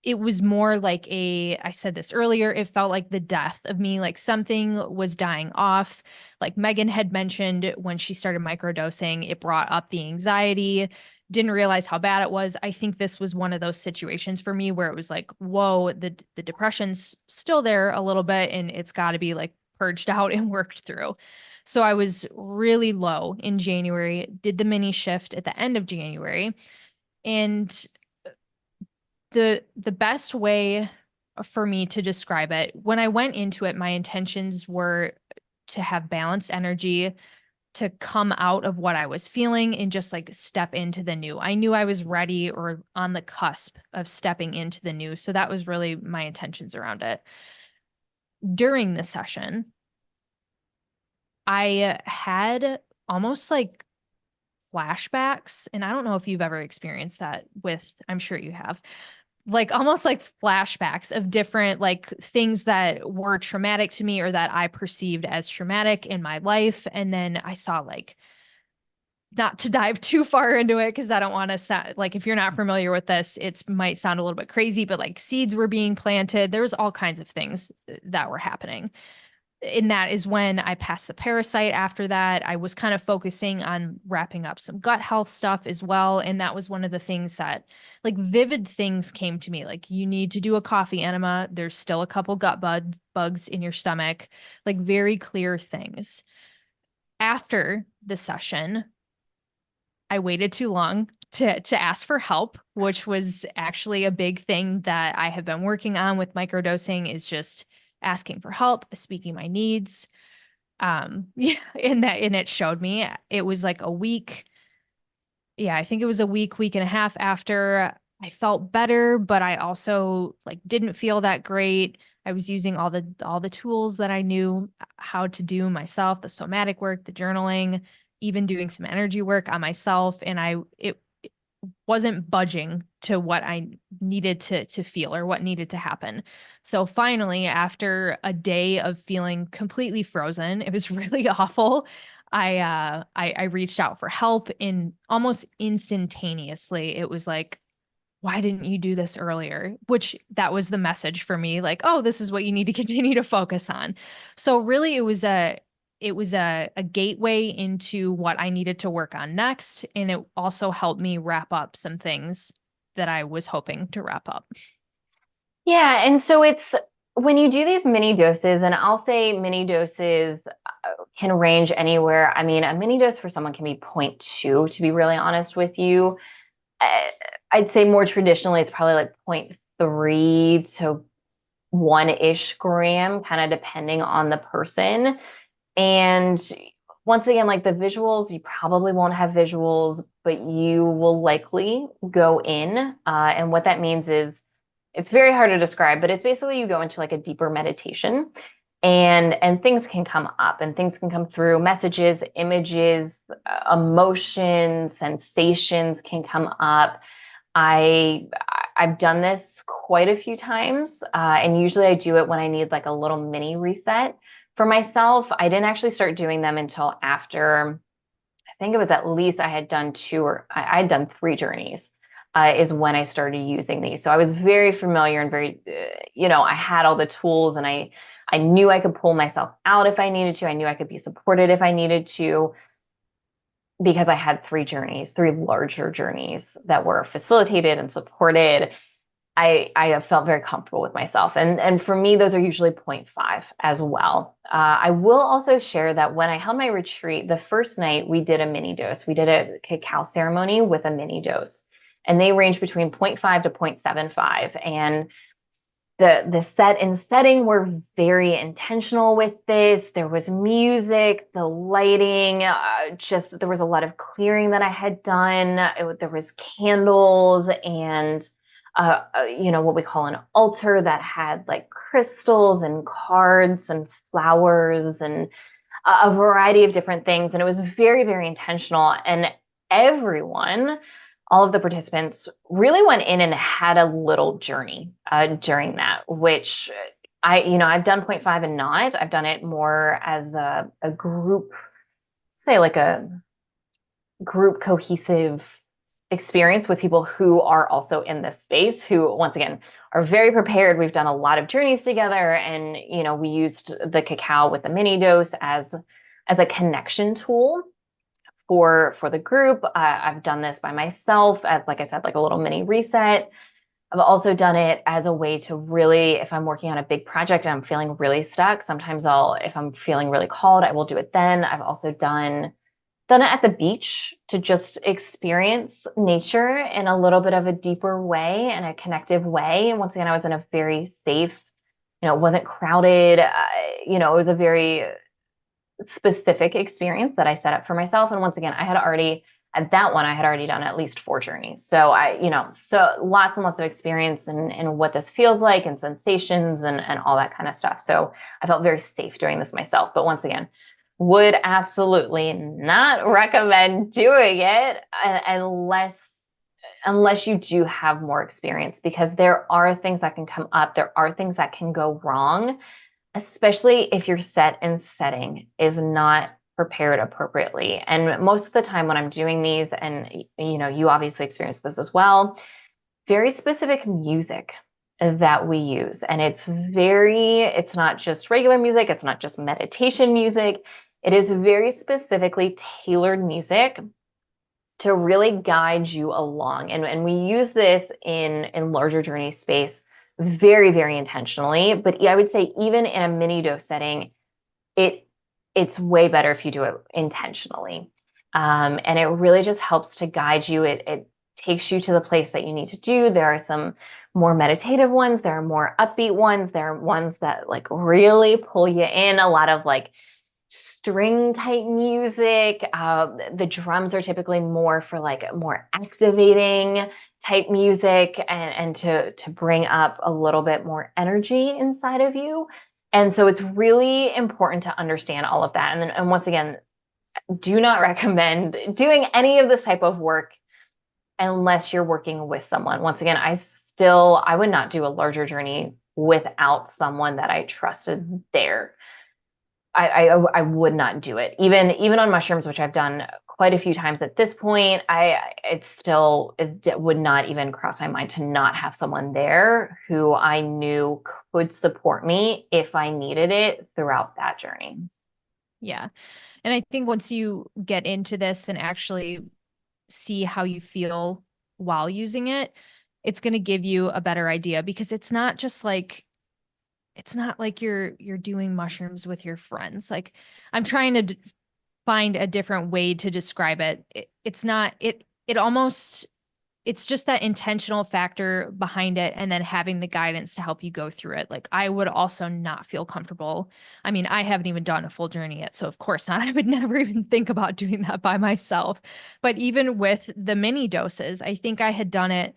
It was more like I said this earlier, it felt like the death of me, like something was dying off. Like Megan had mentioned when she started microdosing, it brought up the anxiety, didn't realize how bad it was. I think this was one of those situations for me where it was like, whoa, the depression's still there a little bit and it's got to be like purged out and worked through. So I was really low in January, did the mini shift at the end of January. And the best way for me to describe it, when I went into it, my intentions were to have balanced energy, to come out of what I was feeling and just like step into the new. I knew I was ready or on the cusp of stepping into the new. So that was really my intentions around it. During the session, I had almost like flashbacks, and I don't know if you've ever experienced that I'm sure you have, like almost like flashbacks of different like things that were traumatic to me or that I perceived as traumatic in my life. And then I saw like, not to dive too far into it because I don't want to sound like, if you're not familiar with this, it might sound a little bit crazy, but like seeds were being planted. There was all kinds of things that were happening. And that is when I passed the parasite. After that, I was kind of focusing on wrapping up some gut health stuff as well. And that was one of the things that like vivid things came to me. Like you need to do a coffee enema. There's still a couple bugs in your stomach, like very clear things. After the session, I waited too long to ask for help, which was actually a big thing that I have been working on with microdosing, is just asking for help, speaking my needs. Yeah, and it showed me. It was like a week. Yeah, I think it was a week and a half after I felt better, but I also like didn't feel that great. I was using all the tools that I knew how to do myself, the somatic work, the journaling, even doing some energy work on myself, and it wasn't budging to what I needed to feel or what needed to happen. So finally, after a day of feeling completely frozen, it was really awful. I reached out for help, in almost instantaneously. It was like, why didn't you do this earlier? Which that was the message for me, like, oh, this is what you need to continue to focus on. So really it was a gateway into what I needed to work on next. And it also helped me wrap up some things that I was hoping to wrap up. Yeah, and so it's when you do these mini doses, and I'll say mini doses can range anywhere. I mean, a mini dose for someone can be zero point 0.2, to be really honest with you. I'd say more traditionally, it's probably like zero point 0.3 to 1-ish gram, kind of depending on the person. And once again, like the visuals, you probably won't have visuals, but you will likely go in. And what that means is it's very hard to describe, but it's basically you go into like a deeper meditation, and things can come up and things can come through, messages, images, emotions, sensations can come up. I I've done this quite a few times, and usually I do it when I need like a little mini reset for myself. I didn't actually start doing them until after, I think it was at least I had done two, or I had done 3 journeys, is when I started using these. So I was very familiar and very, I had all the tools, and I knew I could pull myself out if I needed to. I knew I could be supported if I needed to, because I had 3 journeys, 3 larger journeys that were facilitated and supported. I have felt very comfortable with myself. And for me, those are usually zero point 0.5 as well. I will also share that when I held my retreat, the first night we did a mini dose. We did a cacao ceremony with a mini dose, and they range between 0.5 to 0.75. And the set and setting were very intentional with this. There was music, the lighting, just there was a lot of clearing that I had done. There was candles, and what we call an altar that had like crystals and cards and flowers and a variety of different things. And it was very, very intentional. And everyone, all of the participants really went in and had a little journey during that, which I've done 0.5 and not. I've done it more as a group, say like a group cohesive experience with people who are also in this space, who once again are very prepared. We've done a lot of journeys together, and we used the cacao with the mini dose as a connection tool for the group. I've done this by myself as, like I said, like a little mini reset. I've also done it as a way to really, if I'm working on a big project and I'm feeling really stuck, sometimes if I'm feeling really called, I will do it then. I've also done it at the beach to just experience nature in a little bit of a deeper way and a connective way. And once again, I was in a very safe, it wasn't crowded. It was a very specific experience that I set up for myself. And once again, I had already done at least 4 journeys. So so lots and lots of experience in what this feels like, and sensations, and all that kind of stuff. So I felt very safe doing this myself. But once again, would absolutely not recommend doing it unless you do have more experience, because there are things that can come up. There are things that can go wrong, especially if your set and setting is not prepared appropriately. And most of the time when I'm doing these, and you obviously experience this as well, very specific music that we use. And it's not just regular music, it's not just meditation music. It is very specifically tailored music to really guide you along. And we use this in larger journey space very, very intentionally. But I would say even in a mini dose setting, it's way better if you do it intentionally. And it really just helps to guide you. It takes you to the place that you need to do. There are some more meditative ones. There are more upbeat ones. There are ones that like really pull you in. A lot of like string type music. The drums are typically more for like more activating type music and to bring up a little bit more energy inside of you. And so it's really important to understand all of that. And once again, do not recommend doing any of this type of work unless you're working with someone. Once again, I would not do a larger journey without someone that I trusted there. I would not do it. Even on mushrooms, which I've done quite a few times at this point, it would not even cross my mind to not have someone there who I knew could support me if I needed it throughout that journey. Yeah. And I think once you get into this and actually see how you feel while using it, it's going to give you a better idea, because it's not like you're doing mushrooms with your friends. Like, I'm trying to find a different way to describe it. It's not it almost it's just that intentional factor behind it, and then having the guidance to help you go through it. Like, I would also not feel comfortable. I mean, I haven't even done a full journey yet, so of course not. I would never even think about doing that by myself. But even with the mini doses, I think I had done it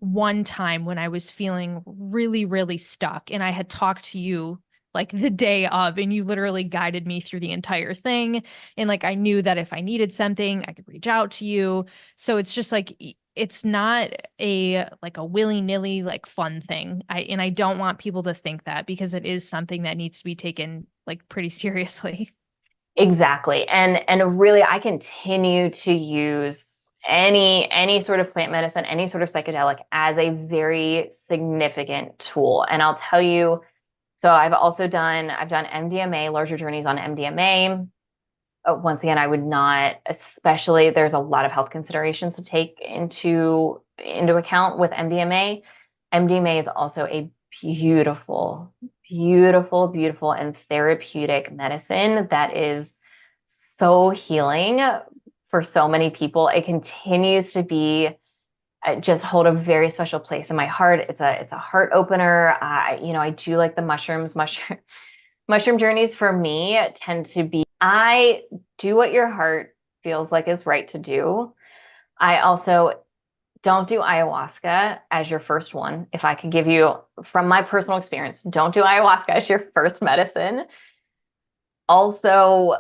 one time when I was feeling really, really stuck, and I had talked to you like the day of, and you literally guided me through the entire thing. And like, I knew that if I needed something, I could reach out to you. So it's just like, it's not a willy-nilly like fun thing. I don't want people to think that, because it is something that needs to be taken like pretty seriously. Exactly. And really I continue to use any sort of plant medicine, any sort of psychedelic as a very significant tool. And I'll tell you, so I've done MDMA, larger journeys on MDMA. Once again, I would not, especially there's a lot of health considerations to take into account with MDMA. MDMA is also a beautiful, beautiful, beautiful and therapeutic medicine that is so healing for so many people. It continues to be just hold a very special place in my heart. It's a heart opener. I do like the mushrooms. Mushroom journeys for me tend to be, I do what your heart feels like is right to do. I also don't do ayahuasca as your first one. If I could give you from my personal experience, don't do ayahuasca as your first medicine. Also,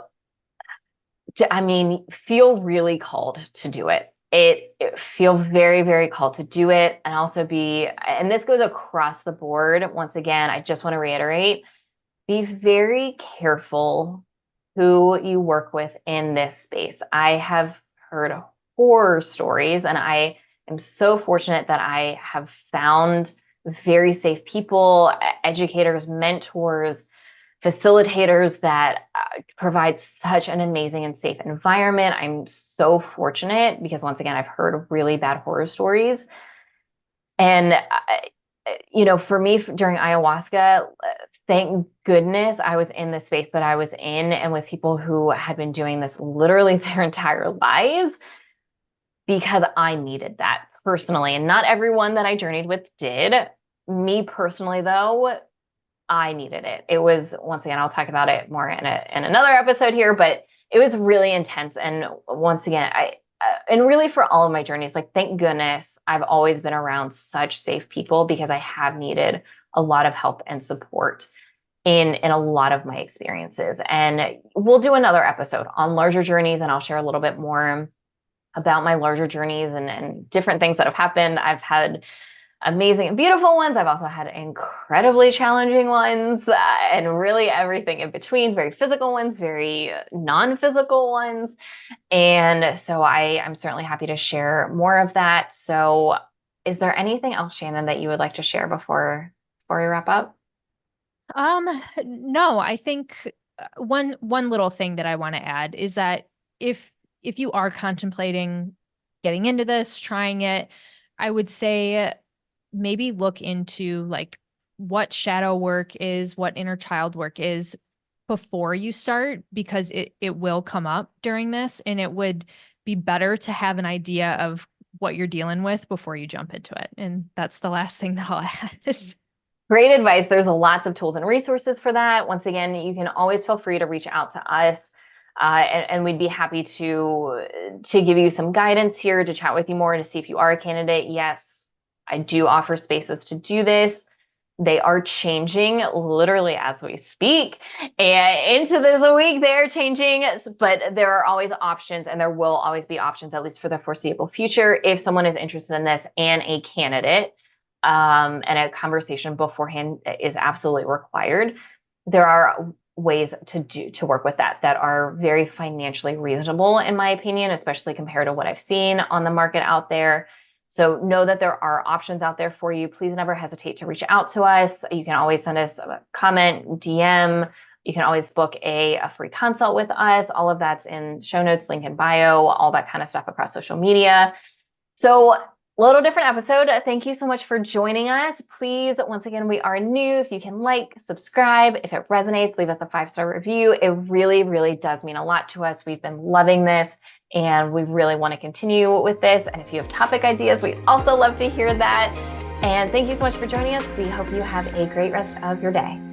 I mean, feel really called to do it. It feel very, very called to do it, and also and this goes across the board. Once again, I just want to reiterate, be very careful who you work with in this space. I have heard horror stories, and I am so fortunate that I have found very safe people, educators, mentors, facilitators that provide such an amazing and safe environment. I'm so fortunate because, once again, I've heard really bad horror stories. And, for me, during ayahuasca, thank goodness I was in the space that I was in and with people who had been doing this literally their entire lives, because I needed that personally. And not everyone that I journeyed with did. Me personally, though, I needed it. It was, once again, I'll talk about it more in another episode here, but it was really intense. And once again, and really for all of my journeys, like, thank goodness I've always been around such safe people, because I have needed a lot of help and support in a lot of my experiences. And we'll do another episode on larger journeys, and I'll share a little bit more about my larger journeys and different things that have happened. I've had amazing and beautiful ones. I've also had incredibly challenging ones, and really everything in between, very physical ones, very non-physical ones. And so I'm certainly happy to share more of that. So is there anything else, Shannon, that you would like to share before we wrap up? No, I think one little thing that I want to add is that if you are contemplating getting into this, trying it, I would say maybe look into like what shadow work is, what inner child work is before you start, because it will come up during this, and it would be better to have an idea of what you're dealing with before you jump into it. And that's the last thing that I'll add. Great advice. There's lots of tools and resources for that. Once again, you can always feel free to reach out to us. And we'd be happy to give you some guidance here, to chat with you more, to see if you are a candidate. Yes, I do offer spaces to do this. They are changing literally as we speak. And into this week, they're changing, but there are always options, and there will always be options, at least for the foreseeable future, if someone is interested in this and a candidate. And a conversation beforehand is absolutely required. There are ways to work with that are very financially reasonable, in my opinion, especially compared to what I've seen on the market out there. So know that there are options out there for you. Please never hesitate to reach out to us. You can always send us a comment, DM. You can always book a free consult with us. All of that's in show notes, link in bio, all that kind of stuff across social media. So little different episode. Thank you so much for joining us. Please, once again, we are new. If you can like, subscribe, if it resonates, leave us a 5-star review. It really, really does mean a lot to us. We've been loving this, and we really want to continue with this. And if you have topic ideas, we also love to hear that. And thank you so much for joining us. We hope you have a great rest of your day.